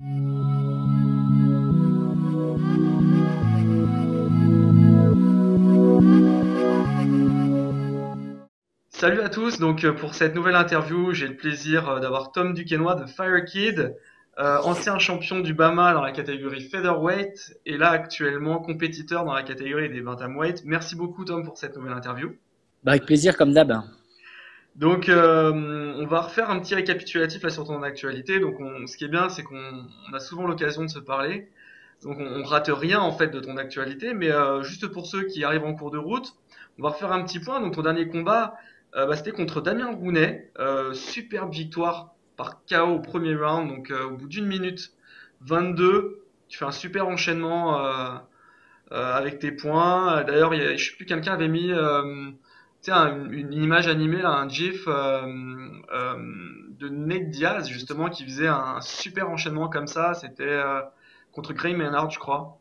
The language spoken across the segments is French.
Salut à tous, donc pour cette nouvelle interview, j'ai le plaisir d'avoir Tom Duquesnoy de Fire Kid, ancien champion du BAMA dans la catégorie featherweight et là actuellement compétiteur dans la catégorie des bantamweight. Merci beaucoup Tom pour cette nouvelle interview. Bah, avec plaisir, comme d'hab. Donc on va refaire un petit récapitulatif là sur ton actualité. Donc ce qui est bien, c'est qu'on a souvent l'occasion de se parler. Donc on rate rien en fait de ton actualité, mais juste pour ceux qui arrivent en cours de route, on va refaire un petit point. Donc ton dernier combat, c'était contre Damien Rounet, superbe victoire par KO au premier round, donc au bout d'une minute 22, tu fais un super enchaînement avec tes points. D'ailleurs, je sais plus, quelqu'un avait mis tu sais, une image animée, là, un GIF euh, de Nate Diaz justement qui faisait un super enchaînement comme ça. C'était contre Gray Maynard, je crois.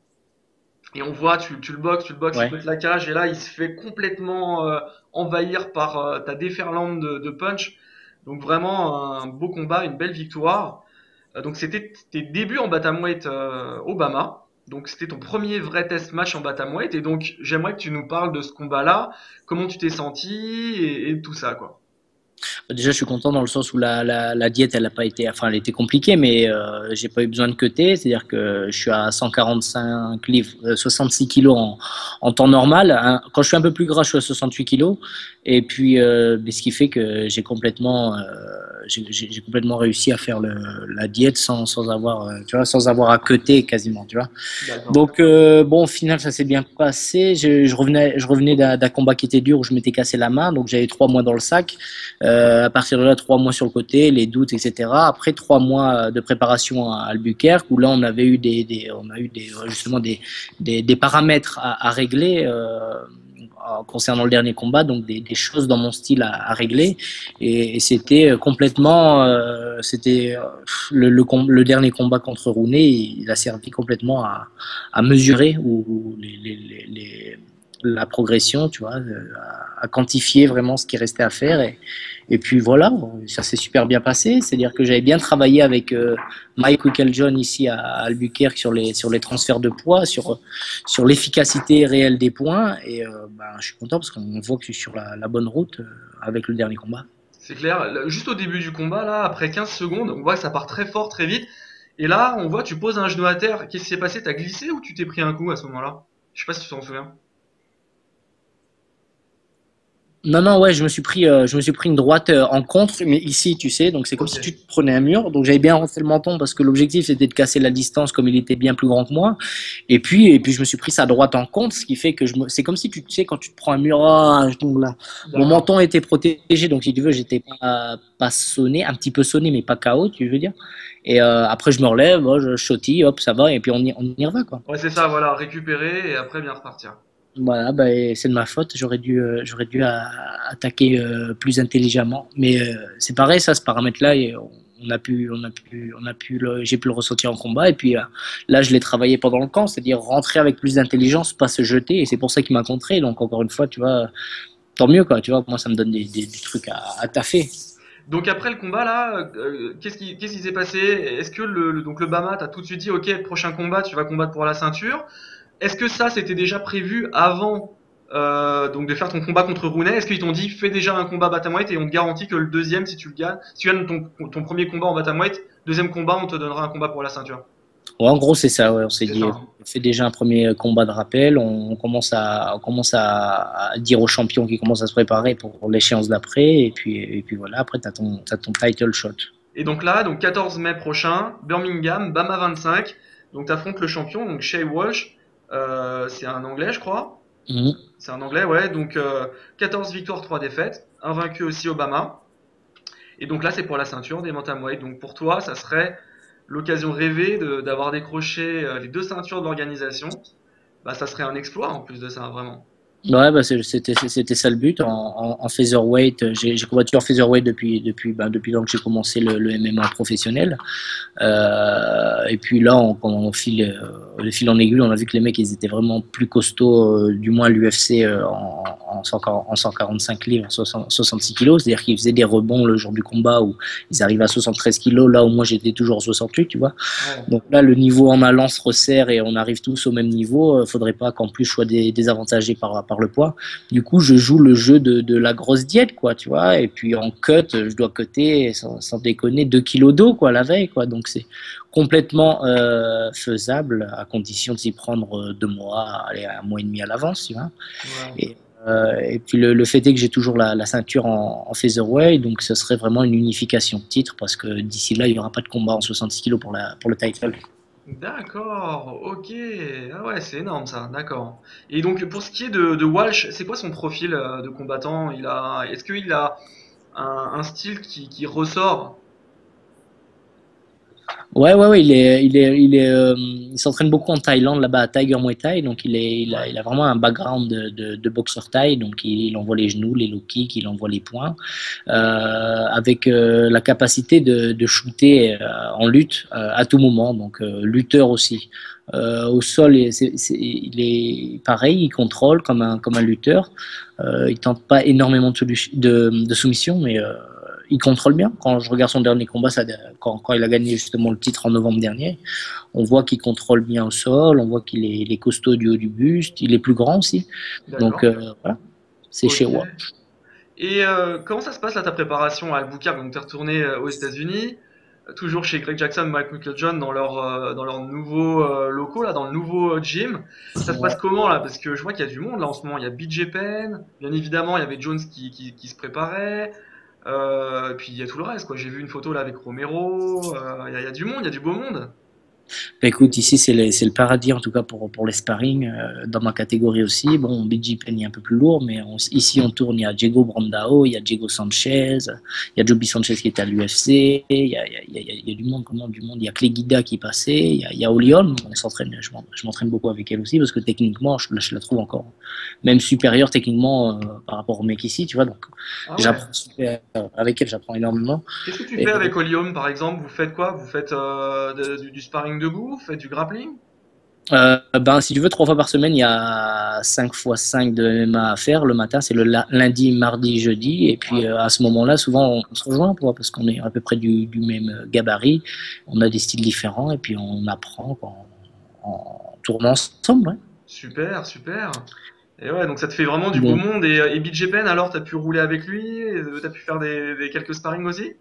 Et on voit, tu le boxes, il Ouais. te met la cage, et là, il se fait complètement envahir par ta déferlante de punch. Donc vraiment un beau combat, une belle victoire. Donc c'était tes débuts en bantamweight au Bama. Donc c'était ton premier vrai test match en bantamweight. Et donc j'aimerais que tu nous parles de ce combat-là, comment tu t'es senti et tout ça, quoi. Déjà, je suis content dans le sens où la diète, elle a pas été, enfin, elle était compliquée, mais j'ai pas eu besoin de cutter. C'est-à-dire que je suis à 145 livres, 66 kilos en temps normal. Hein. Quand je suis un peu plus gras, je suis à 68 kilos. Et puis, mais ce qui fait que j'ai complètement réussi à faire la diète sans avoir, tu vois, sans avoir à cutter quasiment, tu vois. D'accord. Donc, bon, au final, ça s'est bien passé. Je revenais d'un combat qui était dur où je m'étais cassé la main. Donc, j'avais 3 mois dans le sac. À partir de là, 3 mois sur le côté, les doutes, etc. Après 3 mois de préparation à Albuquerque, où là, on avait eu justement des paramètres à régler. Concernant le dernier combat, donc des choses dans mon style à régler, et c'était complètement, le dernier combat contre Rooney, il a servi complètement à mesurer la progression, tu vois, à quantifier vraiment ce qui restait à faire, et puis voilà, ça s'est super bien passé, c'est-à-dire que j'avais bien travaillé avec Mike Wickeljohn ici à Albuquerque sur les transferts de poids, sur l'efficacité réelle des points. Et ben, je suis content parce qu'on voit que je suis sur la bonne route avec le dernier combat. C'est clair. Juste au début du combat, là, après 15 secondes, on voit que ça part très fort, très vite. Et là, on voit, tu poses un genou à terre. Qu'est-ce qui s'est passé? T'as glissé ou tu t'es pris un coup à ce moment-là? Je sais pas si tu t'en souviens. Non, non, ouais, je me suis pris une droite en contre, mais ici, tu sais, donc c'est comme Ok. si tu te prenais un mur. Donc j'avais bien rentré le menton parce que l'objectif c'était de casser la distance comme il était bien plus grand que moi. Et puis je me suis pris sa droite en contre, ce qui fait que c'est comme si tu sais, quand tu te prends un mur, ah, donc là, mon D'accord. menton était protégé, donc si tu veux, j'étais pas sonné, un petit peu sonné, mais pas KO, tu veux dire. Et après, je me relève, oh, je sautille, hop, ça va, et puis on y revient, quoi. Ouais, c'est ça, voilà, récupérer et après bien repartir. Voilà, bah, c'est de ma faute. J'aurais dû attaquer plus intelligemment. Mais c'est pareil, ça, ce paramètre-là, et j'ai pu le ressentir en combat. Et puis là, je l'ai travaillé pendant le camp, c'est-à-dire rentrer avec plus d'intelligence, pas se jeter. Et c'est pour ça qu'il m'a contré. Donc encore une fois, tu vois, tant mieux, quoi. Tu vois, moi, ça me donne des trucs à taffer. Donc après le combat là, qu'est-ce qui s'est passé? Est-ce que donc le Bama t'a tout de suite dit ok, prochain combat tu vas combattre pour la ceinture? Est-ce que ça c'était déjà prévu avant donc de faire ton combat contre Rounet? Est-ce qu'ils t'ont dit fais déjà un combat bantamweight et on te garantit que le deuxième, si tu le gagnes, si tu gagnes ton premier combat en bantamweight, deuxième combat on te donnera un combat pour la ceinture? Ouais, en gros, c'est ça. Ouais. On s'est C'est ça, dit, hein. on fait déjà un premier combat de rappel. On commence à dire aux champions qui commencent à se préparer pour l'échéance d'après. Et puis voilà, après, t'as ton title shot. Et donc là, donc 14 mai prochain, Birmingham, Bama 25. Donc t'affrontes le champion, donc Shay Walsh. C'est un anglais, je crois. Mhm. C'est un anglais, ouais. Donc 14 victoires, 3 défaites. Invaincu aussi Obama. Et donc là, c'est pour la ceinture des bantamweight. Donc pour toi, ça serait l'occasion rêvée d'avoir décroché les deux ceintures de l'organisation. Bah, ça serait un exploit en plus de ça, vraiment. Ouais, bah c'était ça le but. En featherweight, j'ai combattu en featherweight depuis donc j'ai commencé le MMA professionnel. Et puis là, de fil en aiguille, on a vu que les mecs, ils étaient vraiment plus costauds, du moins l'UFC en 145 livres, 66 kilos, c'est-à-dire qu'ils faisaient des rebonds le jour du combat où ils arrivaient à 73 kilos, là où moi j'étais toujours en 68, tu vois. Ouais. Donc là, le niveau en allant se resserre et on arrive tous au même niveau. Faudrait pas qu'en plus je sois désavantagé par le poids. Du coup, je joue le jeu de la grosse diète, quoi, tu vois. Et puis en cut, je dois cutter, sans déconner, 2 kilos d'eau, quoi, la veille, quoi. Donc c'est complètement faisable à condition de s'y prendre 2 mois, allez, 1 mois et demi à l'avance, tu vois. Ouais. Et, et puis le fait est que j'ai toujours la ceinture en featherweight, donc ce serait vraiment une unification de titre parce que d'ici là, il n'y aura pas de combat en 66 kilos pour le title. D'accord, ok. Ah ouais, c'est énorme ça, d'accord. Et donc pour ce qui est de Walsh, c'est quoi son profil de combattant? Est-ce qu'il a un style qui ressort? Ouais, ouais, ouais, il s'entraîne beaucoup en Thaïlande, là-bas à Tiger Muay Thai, donc Ouais. il a vraiment un background de boxeur thaï, donc il envoie les genoux, les low kicks, il envoie les poings, avec la capacité de shooter en lutte à tout moment, donc lutteur aussi. Au sol, il est pareil, il contrôle comme un lutteur. Il tente pas énormément de soumission, mais il contrôle bien. Quand je regarde son dernier combat, quand il a gagné justement le titre en novembre dernier, on voit qu'il contrôle bien au sol, on voit il est costaud du haut du buste, il est plus grand aussi. Donc D'accord. voilà, c'est chez Ok. moi. Et comment ça se passe là ta préparation à Albuquerque? Donc t'es retourné aux États-Unis, toujours chez Greg Jackson, Mike John dans leurs nouveaux locaux là, dans le nouveau gym. Ça se passe comment là? Parce que je vois qu'il y a du monde là en ce moment. Il y a BJ Penn, bien évidemment, il y avait Jones qui se préparait. Et puis il y a tout le reste quoi. J'ai vu une photo là avec Romero. Il y a du monde, il y a du beau monde. Bah, écoute, ici c'est le paradis en tout cas pour les sparring, dans ma catégorie aussi. Bon, BG Penn est un peu plus lourd, mais ici on tourne, il y a Diego Brandao, il y a Diego Sanchez, il y a Joby Sanchez qui est à l'UFC, il y a du monde, comment du monde, il y a Clay Guida qui est passé, il y a Oliol, on s'entraîne, je m'entraîne beaucoup avec elle aussi parce que techniquement je la trouve encore même supérieure techniquement par rapport au mec ici, tu vois, donc Ah ouais. j'apprends super, avec elle j'apprends énormément. Qu'est-ce que tu Et fais avec Olium par exemple? Vous faites quoi? Vous faites du sparring debout? Vous faites du grappling? Ben, si tu veux, 3 fois par semaine, il y a 5 x 5 de MMA à faire. Le matin, c'est le lundi, mardi, jeudi. Et puis, Ouais. à ce moment-là, souvent, on se rejoint, quoi, parce qu'on est à peu près du même gabarit. On a des styles différents et puis on apprend quoi, en tournant ensemble. Ouais. Super, super. Et ouais, donc ça te fait vraiment du beau Donc, monde. Et BJ Penn, alors, t'as pu rouler avec lui? T'as pu faire quelques sparring aussi?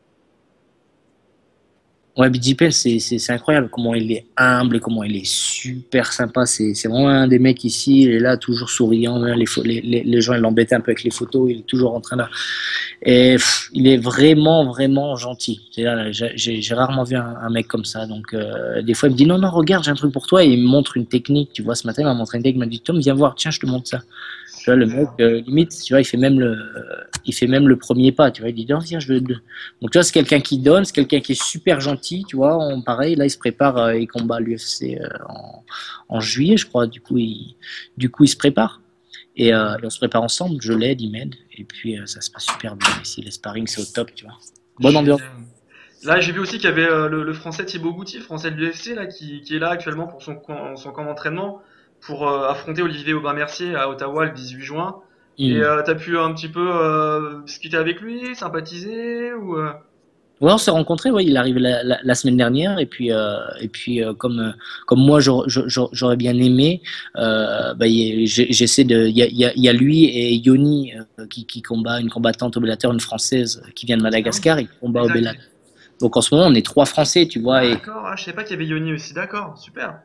ouais, BJP, c'est incroyable comment il est humble et comment il est super sympa. C'est vraiment un des mecs ici. Il est là, toujours souriant. Les gens, ils l'embêtent un peu avec les photos. Il est toujours en train de. Et il est vraiment, vraiment gentil. J'ai rarement vu un mec comme ça. Donc, des fois, il me dit non, non, regarde, j'ai un truc pour toi. Et il me montre une technique. Tu vois, ce matin, il m'a montré une technique. Il m'a dit Tom, viens voir, tiens, je te montre ça. Tu vois, le mec, Super. limite, tu vois, il fait même le premier pas. Tu vois, il dit non, viens, je veux. Donc, tu vois, c'est quelqu'un qui donne, c'est quelqu'un qui est super gentil. Tu vois, pareil, là, il se prépare, il combat à l'UFC en juillet, je crois. Du coup, il se prépare. Et on se prépare ensemble, je l'aide, il m'aide, et puis ça se passe super bien ici. Les sparring, c'est au top, tu vois. Bonne ambiance. Génial. Là, j'ai vu aussi qu'il y avait le français Thibaut Gouty, français de l'UFC, là, qui est là actuellement pour son camp d'entraînement pour affronter Olivier Aubin-Mercier à Ottawa le 18 juin. Et Hmm. t'as pu un petit peu discuter avec lui, sympathiser ou Ouais, on s'est rencontrés, ouais, il est arrivé la semaine dernière, et puis comme moi j'aurais bien aimé, bah, j'essaie il y a lui et Yoni qui combat une combattante au Bellator, une française qui vient de Ah oui, Madagascar et qui combat au exact. Bellator. Donc en ce moment on est 3 Français, tu vois, et D'accord, ah, je savais pas qu'il y avait Yoni aussi, d'accord, super.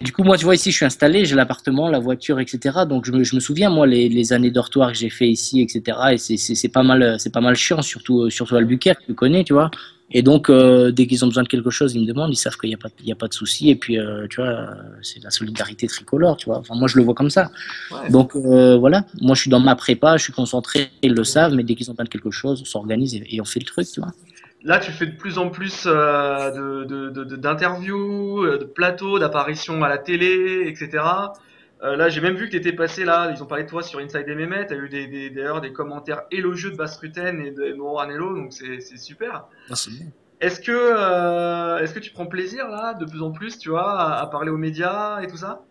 du coup, moi, tu vois, ici, je suis installé, j'ai l'appartement, la voiture, etc. Donc, je me souviens, moi, les années dortoir que j'ai fait ici, etc. Et c'est pas mal chiant, surtout Albuquerque, tu connais, tu vois. Et donc, dès qu'ils ont besoin de quelque chose, ils me demandent, ils savent qu'il y a pas de souci. Et puis, tu vois, c'est la solidarité tricolore, tu vois. Enfin, moi, je le vois comme ça. Ouais. Donc, voilà, moi, je suis dans ma prépa, je suis concentré, ils le savent, mais dès qu'ils ont besoin de quelque chose, on s'organise et on fait le truc, tu vois. Là, tu fais de plus en plus d'interviews, de plateaux, d'apparitions à la télé, etc. Là, j'ai même vu que tu étais passé là, ils ont parlé de toi sur Inside MMA, tu as eu d'ailleurs des commentaires élogieux de Bastruten et de Mauro Ranello, donc c'est super. Ah, c'est bien. Est-ce que tu prends plaisir là, de plus en plus, tu vois, à parler aux médias et tout ça?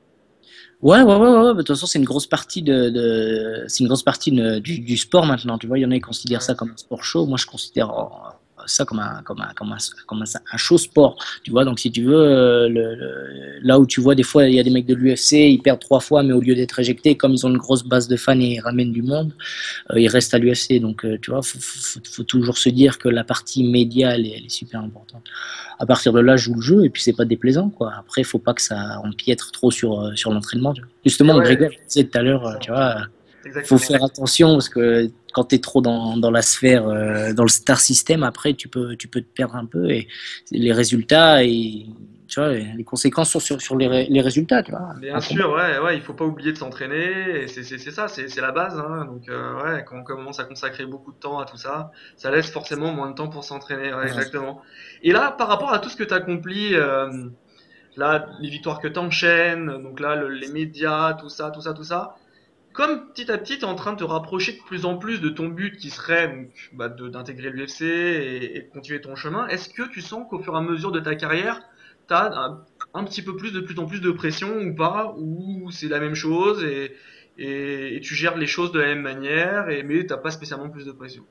Ouais. De toute façon, c'est une grosse partie c'est une grosse partie du sport maintenant. Tu vois, il y en a qui considèrent Ouais. ça comme un sport chaud. Moi, je considère ça comme un chaud sport. Tu vois, donc si tu veux, là où tu vois des fois, il y a des mecs de l'UFC, ils perdent 3 fois, mais au lieu d'être éjectés, comme ils ont une grosse base de fans et ils ramènent du monde, ils restent à l'UFC. Donc, tu vois, faut toujours se dire que la partie média, elle est super importante. À partir de là, je joue le jeu et puis c'est pas déplaisant, quoi. Après, il faut pas que ça empiète trop sur l'entraînement. Tu vois. Et Justement, ouais, Grégoire, tu disais tout à c'est l'heure, ça. tu vois, faut Exactement. faire attention parce que quand tu es trop dans la sphère, dans le star system, après, tu peux te perdre un peu et les résultats et tu vois, les conséquences sont sur les résultats, tu vois, Bien en combat. sûr, ouais, il faut pas oublier de s'entraîner, et c'est ça, c'est la base, hein. Donc, ouais, quand on commence à consacrer beaucoup de temps à tout ça, ça laisse forcément moins de temps pour s'entraîner, ouais, Ouais. exactement. Et là, par rapport à tout ce que tu as accompli, là, les victoires que tu enchaînes, donc là, les médias, tout ça, comme petit à petit, tu es en train de te rapprocher de plus en plus de ton but qui serait donc, bah, d'intégrer l'UFC et de continuer ton chemin, est-ce que tu sens qu'au fur et à mesure de ta carrière, tu as un petit peu plus en plus de pression ou pas, ou c'est la même chose et tu gères les choses de la même manière, mais t'as pas spécialement plus de pression?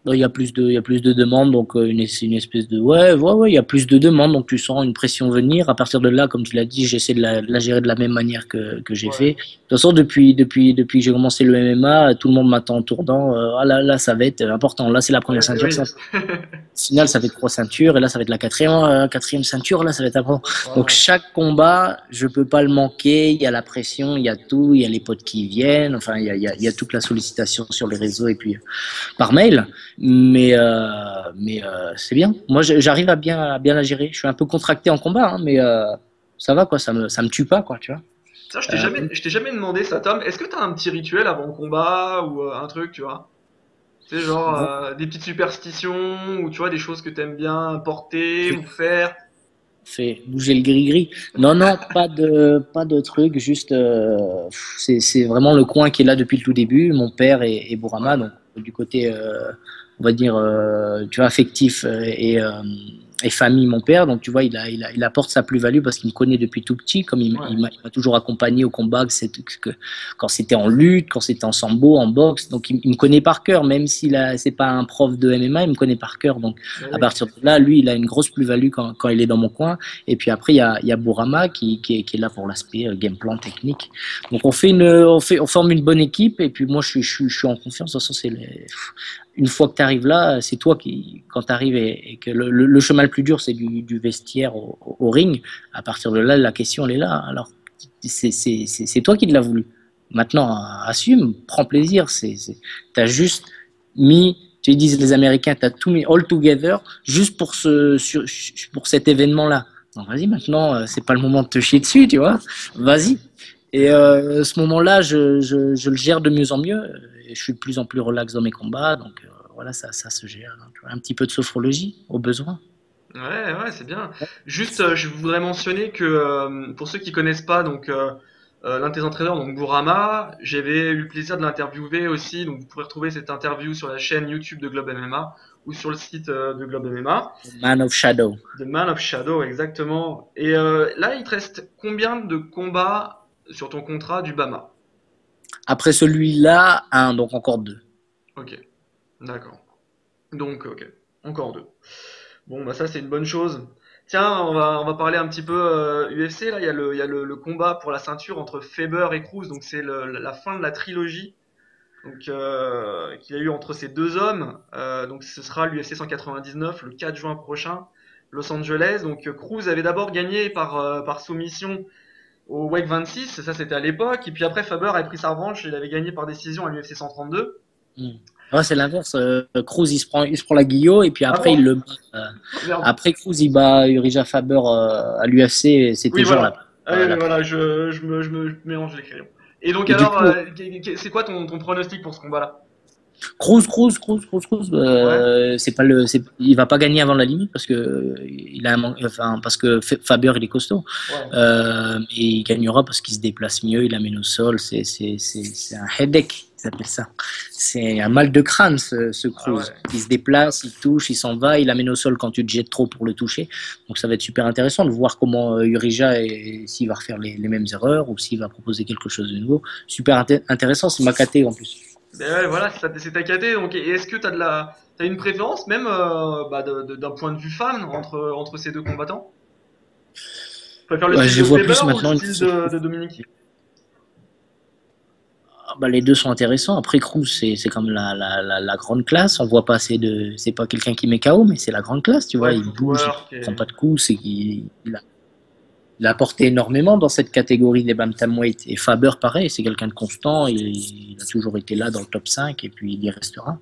Non, il y a plus de demandes, donc c'est une espèce de ouais, il y a plus de demandes, donc tu sens une pression venir. À partir de là, comme tu l'as dit, j'essaie de la gérer de la même manière que j'ai Ouais. fait. De toute façon, depuis que j'ai commencé le MMA, tout le monde m'attend en tournant. Ah là, ça va être important. Là, c'est la première Ouais, ceinture. oui. Au final, ça fait 3 ceintures, et là, ça va être la quatrième ceinture. Là, ça va être important. Donc, Ouais. chaque combat, je peux pas le manquer. Il y a la pression, il y a tout, il y a les potes qui viennent. Enfin, il y a toute la sollicitation sur les réseaux et puis par mail. Mais c'est bien. Moi, j'arrive à bien la gérer. Je suis un peu contracté en combat, hein, mais ça va, quoi. Ça me tue pas, quoi, tu vois. Ça, Euh, je t'ai jamais demandé ça, Tom. Est-ce que t'as un petit rituel avant le combat ou un truc, tu vois? Tu sais, genre des petites superstitions ou tu vois des choses que t'aimes bien porter ou faire. fait bouger le gris-gris. Non, non, pas de truc, juste c'est vraiment le coin qui est là depuis le tout début. Mon père est Ouais. Bourama, donc du côté, on va dire, tu vois, affectif et famille, mon père. Donc tu vois, il apporte sa plus-value parce qu'il me connaît depuis tout petit, comme Ouais. il m'a toujours accompagné au combat, quand c'était en lutte, quand c'était en sambo, en boxe. Donc il me connaît par cœur, même c'est pas un prof de MMA, il me connaît par cœur. Donc Mais à oui. partir de là, lui, il a une grosse plus-value quand il est dans mon coin. Et puis après, il y a Bourama qui est là pour l'aspect game plan technique. Donc on forme une bonne équipe. Et puis moi, je suis en confiance. De toute façon, une fois que tu arrives là, c'est toi qui, quand tu arrives et que le chemin le plus dur, c'est du vestiaire au ring. À partir de là, la question, elle est là. Alors, c'est toi qui l'as voulu. Maintenant, assume, prends plaisir. T'as juste mis, tu disent les Américains, t'as tout mis all together juste pour cet événement-là. Donc vas-y, maintenant, c'est pas le moment de te chier dessus, tu vois. Vas-y. Et ce moment-là, je le gère de mieux en mieux. Et je suis de plus en plus relax dans mes combats. Donc voilà, ça se gère. Hein, tu vois. Un petit peu de sophrologie, au besoin. Ouais, c'est bien. Juste, je voudrais mentionner que pour ceux qui connaissent pas donc l'un de tes entraîneurs, donc Bourama, j'avais eu le plaisir de l'interviewer aussi. Donc vous pourrez retrouver cette interview sur la chaîne YouTube de Globe MMA ou sur le site de Globe MMA. Man of Shadow. The Man of Shadow, exactement. Et là, il te reste combien de combats sur ton contrat du Bama? Après celui-là, un, donc encore deux. Ok, d'accord. Donc, ok, encore deux. Bon, bah ça c'est une bonne chose. Tiens, on va parler un petit peu UFC. Là, il y a le combat pour la ceinture entre Faber et Cruz. Donc c'est la fin de la trilogie donc qu'il y a eu entre ces deux hommes. Donc ce sera l'UFC 199 le 4 juin prochain, Los Angeles. Donc Cruz avait d'abord gagné par soumission au WEC 26, ça c'était à l'époque. Et puis après Faber avait pris sa revanche, il avait gagné par décision à l'UFC 132. Hmm. Ouais, c'est l'inverse. Cruz, il se prend la guillot et puis Ah après, bon? il le bat. Oh, merde. Après, Cruz, il bat Urija Faber à l'UFC. Oui, C'était genre voilà. Ah, oui, oui, la voilà, je me mélange les crayons. Et donc Et du alors, coup, c'est quoi ton pronostic pour ce combat-là? Cruz, Ouais, il va pas gagner avant la limite parce que parce que Faber il est costaud. ouais. Et il gagnera parce qu'il se déplace mieux, il amène au sol. C'est un headache. ils appellent ça. C'est un mal de crâne, ce Ah ouais. Cruz. Il se déplace, il touche, il s'en va, il amène au sol quand tu te jettes trop pour le toucher. Donc ça va être super intéressant de voir comment Urija, s'il va refaire les mêmes erreurs ou s'il va proposer quelque chose de nouveau. Super intéressant, c'est Makaté en plus. Ben ouais, voilà, c'est ta KT. Donc, et est-ce que t'as une préférence même bah, d'un point de vue fan entre ces deux combattants? Tu préfères le Ouais, style je de vois plus Weber ou le maintenant. style de Dominique? Bah, les deux sont intéressants. Après, Cruz, c'est comme la grande classe. On voit pas assez de. C'est pas quelqu'un qui met KO, mais c'est la grande classe, tu vois. Ouais, Il bouge, il footwork prend et... pas de coups, il a apporté énormément dans cette catégorie des bantamweight. Et Faber, pareil, c'est quelqu'un de constant. Il a toujours été là dans le top 5 et puis il y restera.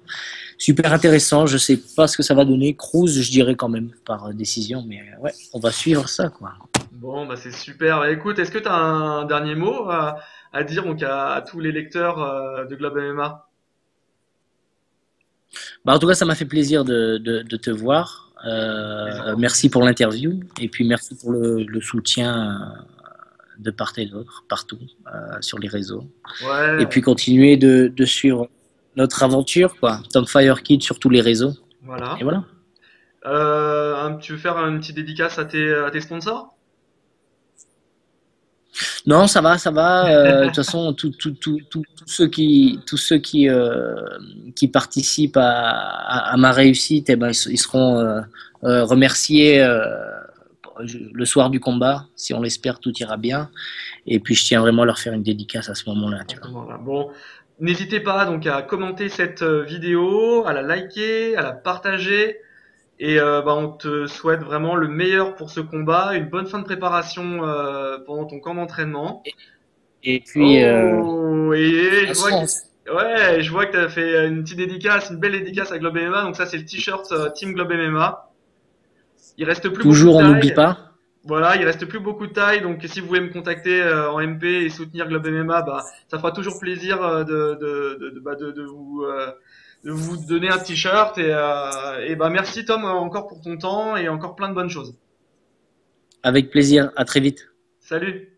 Super intéressant. Je sais pas ce que ça va donner. Cruz, je dirais quand même par décision, mais ouais, on va suivre ça, quoi. Bon, bah c'est super. Bah, écoute, est-ce que tu as un dernier mot à dire donc à tous les lecteurs de Globe MMA? Bah, en tout cas, ça m'a fait plaisir de te voir. Plaisir Merci partagé. pour l'interview et puis merci pour le soutien de part et d'autre, partout, sur les réseaux. Et Ouais, puis continuer de suivre notre aventure, quoi. Tom Fire Kid sur tous les réseaux. Et voilà. voilà. Tu veux faire une petite dédicace à tes sponsors? Non, ça va, ça va. De toute façon, tous ceux qui participent à ma réussite, eh ben, ils seront remerciés le soir du combat. Si on l'espère, tout ira bien. Et puis, je tiens vraiment à leur faire une dédicace à ce moment-là, À tu ce vois. moment-là. Bon, n'hésitez pas donc à commenter cette vidéo, à la liker, à la partager. Et bah, on te souhaite vraiment le meilleur pour ce combat, une bonne fin de préparation pendant ton camp d'entraînement. Et puis, Oh, et France, je vois que tu as fait une petite dédicace, une belle dédicace à Globe MMA. Donc ça, c'est le t-shirt Team Globe MMA. Il reste plus beaucoup de toujours, on n'oublie taille. pas. Voilà, il reste plus beaucoup de taille. Donc si vous voulez me contacter en MP et soutenir Globe MMA, bah, ça fera toujours plaisir de vous donner un t-shirt. Et bah, merci Tom encore pour ton temps et encore plein de bonnes choses. Avec plaisir. À très vite. Salut!